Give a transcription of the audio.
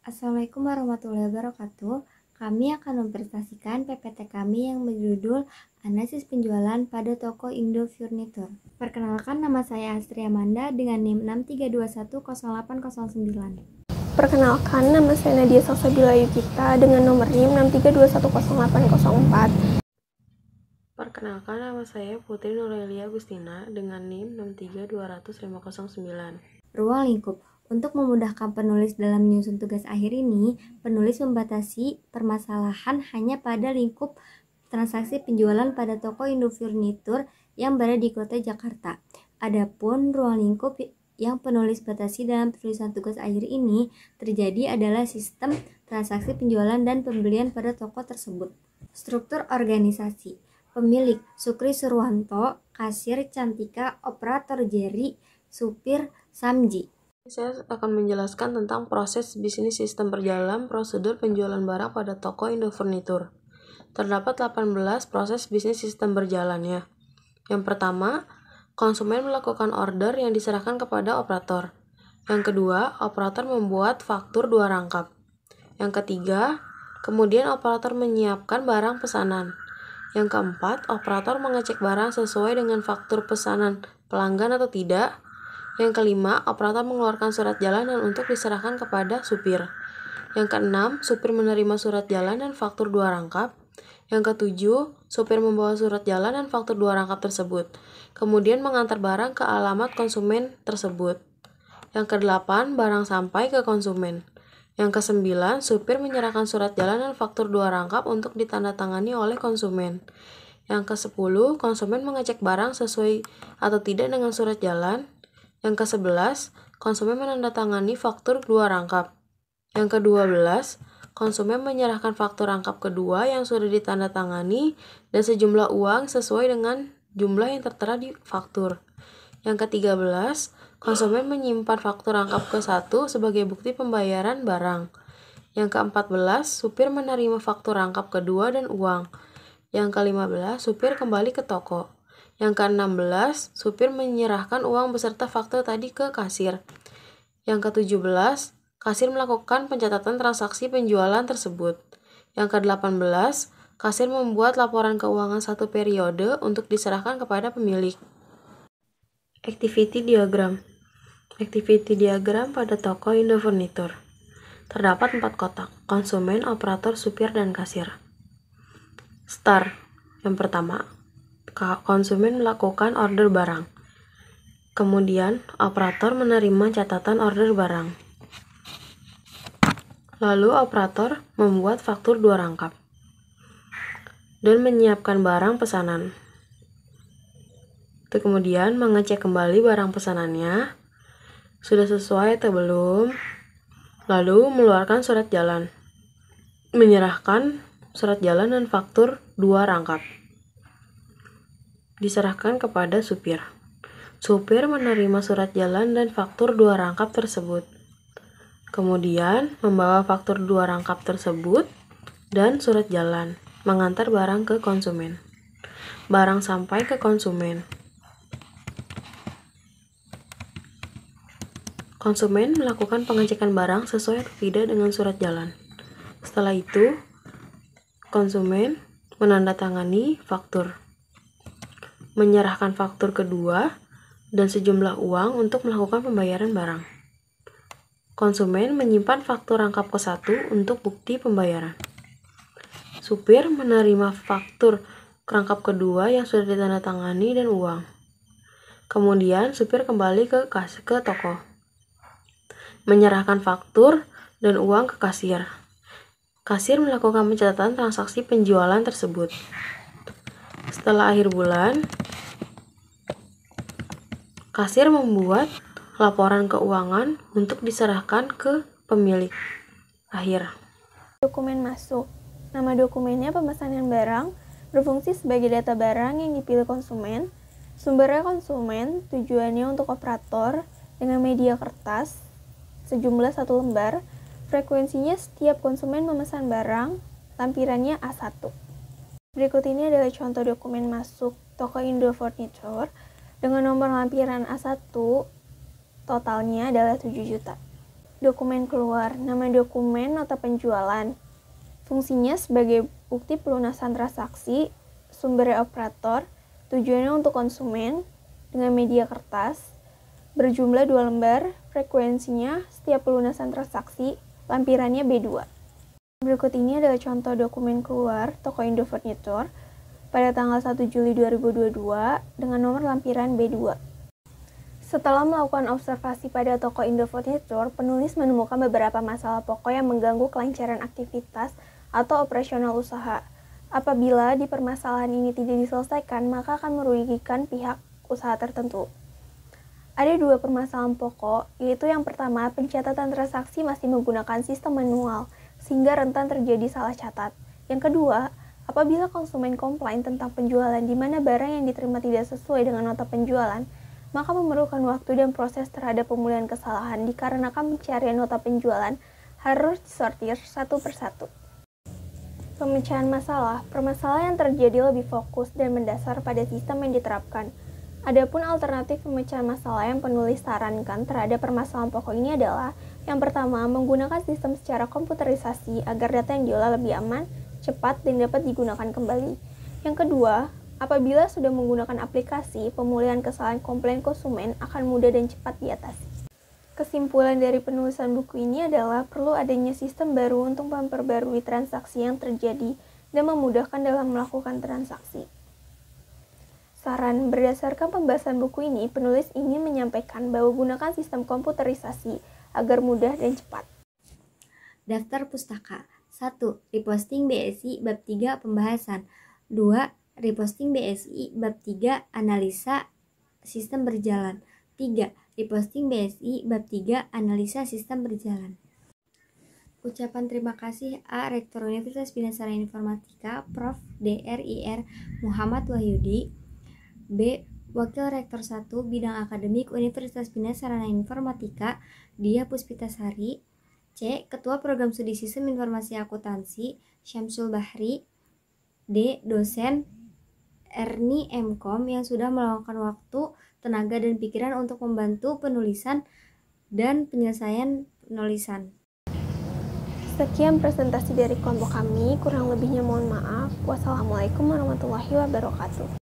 Assalamualaikum warahmatullahi wabarakatuh. Kami akan mempresentasikan PPT kami yang berjudul Analisis Penjualan pada Toko Indo Furniture. Perkenalkan, nama saya Astri Amanda dengan NIM 63210809. Perkenalkan, nama saya Nadia Salsabila Yukita dengan nomor NIM 63210804. Perkenalkan, nama saya Putri Nurelia Agustina dengan NIM 632000509. Ruang lingkup. Untuk memudahkan penulis dalam menyusun tugas akhir ini, penulis membatasi permasalahan hanya pada lingkup transaksi penjualan pada toko Indo Furniture yang berada di Kota Jakarta. Adapun ruang lingkup yang penulis batasi dalam tulisan tugas akhir ini terjadi adalah sistem transaksi penjualan dan pembelian pada toko tersebut. Struktur organisasi. Pemilik Sukri Surwanto, kasir Cantika, operator Jerry, supir Samji. Saya akan menjelaskan tentang proses bisnis sistem berjalan prosedur penjualan barang pada toko Indo Furniture. Terdapat 18 proses bisnis sistem berjalan ya. Yang pertama, konsumen melakukan order yang diserahkan kepada operator. Yang kedua, operator membuat faktur 2 rangkap. Yang ketiga, kemudian operator menyiapkan barang pesanan. Yang keempat, operator mengecek barang sesuai dengan faktur pesanan pelanggan atau tidak. Yang kelima, operator mengeluarkan surat jalanan untuk diserahkan kepada supir. Yang keenam, supir menerima surat jalan dan faktur 2 rangkap. Yang ketujuh, supir membawa surat jalan dan faktur 2 rangkap tersebut, kemudian mengantar barang ke alamat konsumen tersebut. Yang kedelapan, barang sampai ke konsumen. Yang kesembilan, supir menyerahkan surat jalan dan faktur 2 rangkap untuk ditandatangani oleh konsumen. Yang kesepuluh, konsumen mengecek barang sesuai atau tidak dengan surat jalan. Yang ke-11, konsumen menandatangani faktur 2 rangkap. Yang ke-12, konsumen menyerahkan faktur rangkap kedua yang sudah ditandatangani dan sejumlah uang sesuai dengan jumlah yang tertera di faktur. Yang ke-13, konsumen menyimpan faktur rangkap ke-1 sebagai bukti pembayaran barang. Yang ke-14, supir menerima faktur rangkap kedua dan uang. Yang ke-15, supir kembali ke toko. Yang ke-16, supir menyerahkan uang beserta faktur tadi ke kasir. Yang ke-17, kasir melakukan pencatatan transaksi penjualan tersebut. Yang ke-18, kasir membuat laporan keuangan 1 periode untuk diserahkan kepada pemilik. Activity diagram. Activity diagram pada toko Indo Furniture. Terdapat 4 kotak: konsumen, operator, supir, dan kasir. Start. Yang pertama, konsumen melakukan order barang. Kemudian, operator menerima catatan order barang. Lalu, operator membuat faktur 2 rangkap dan menyiapkan barang pesanan. Kemudian, mengecek kembali barang pesanannya sudah sesuai atau belum. Lalu, mengeluarkan surat jalan, menyerahkan surat jalan dan faktur 2 rangkap. Diserahkan kepada supir. Supir menerima surat jalan dan faktur 2 rangkap tersebut. Kemudian membawa faktur 2 rangkap tersebut dan surat jalan, mengantar barang ke konsumen. Barang sampai ke konsumen. Konsumen melakukan pengecekan barang sesuai atau tidak dengan surat jalan. Setelah itu, konsumen menandatangani faktur, menyerahkan faktur kedua dan sejumlah uang untuk melakukan pembayaran barang. Konsumen menyimpan faktur rangkap ke-1 untuk bukti pembayaran. Supir menerima faktur rangkap kedua yang sudah ditandatangani dan uang. Kemudian supir kembali ke toko, menyerahkan faktur dan uang ke kasir. Kasir melakukan pencatatan transaksi penjualan tersebut. Setelah akhir bulan, kasir membuat laporan keuangan untuk diserahkan ke pemilik akhir. Dokumen masuk. Nama dokumennya pemesanan barang, berfungsi sebagai data barang yang dipilih konsumen. Sumbernya konsumen, tujuannya untuk operator, dengan media kertas, sejumlah 1 lembar. Frekuensinya setiap konsumen memesan barang, lampirannya A1. Berikut ini adalah contoh dokumen masuk toko Indo Furniture dengan nomor lampiran A1, totalnya adalah 7 juta. Dokumen keluar, nama dokumen nota penjualan. Fungsinya sebagai bukti pelunasan transaksi, sumbernya operator, tujuannya untuk konsumen, dengan media kertas, berjumlah 2 lembar, frekuensinya setiap pelunasan transaksi, lampirannya B2. Berikut ini adalah contoh dokumen keluar toko Indo Furniture pada tanggal 1 Juli 2022 dengan nomor lampiran B2. Setelah melakukan observasi pada toko Indo Furniture, penulis menemukan beberapa masalah pokok yang mengganggu kelancaran aktivitas atau operasional usaha. Apabila di permasalahan ini tidak diselesaikan, maka akan merugikan pihak usaha tertentu. Ada 2 permasalahan pokok, yaitu yang pertama, pencatatan transaksi masih menggunakan sistem manual, sehingga rentan terjadi salah catat. Yang kedua, apabila konsumen komplain tentang penjualan di mana barang yang diterima tidak sesuai dengan nota penjualan, maka memerlukan waktu dan proses terhadap pemulihan kesalahan dikarenakan pencarian nota penjualan harus disortir satu persatu. Pemecahan masalah, permasalahan yang terjadi lebih fokus dan mendasar pada sistem yang diterapkan. Adapun alternatif pemecahan masalah yang penulis sarankan terhadap permasalahan pokok ini adalah yang pertama, menggunakan sistem secara komputerisasi agar data yang diolah lebih aman, cepat, dan dapat digunakan kembali. Yang kedua, apabila sudah menggunakan aplikasi, pemulihan kesalahan komplain konsumen akan mudah dan cepat diatasi. Kesimpulan dari penulisan buku ini adalah perlu adanya sistem baru untuk memperbarui transaksi yang terjadi dan memudahkan dalam melakukan transaksi. Saran, berdasarkan pembahasan buku ini, penulis ingin menyampaikan bahwa gunakan sistem komputerisasi agar mudah dan cepat. Daftar pustaka. 1. Reposting BSI bab 3 pembahasan. 2. Reposting BSI bab 3 analisa sistem berjalan. 3. Reposting BSI bab 3 analisa sistem berjalan. Ucapan terima kasih A. Rektor Universitas Bina Sarana Informatika Prof. Dr. Muhammad Wahyudi. B. Wakil Rektor 1 Bidang Akademik Universitas Bina Sarana Informatika Dia Puspitasari. C. Ketua Program Studi Sistem Informasi Akuntansi Syamsul Bahri. D. Dosen Erni Mkom yang sudah meluangkan waktu, tenaga, dan pikiran untuk membantu penulisan dan penyelesaian penulisan. Sekian presentasi dari kelompok kami, kurang lebihnya mohon maaf. Wassalamualaikum warahmatullahi wabarakatuh.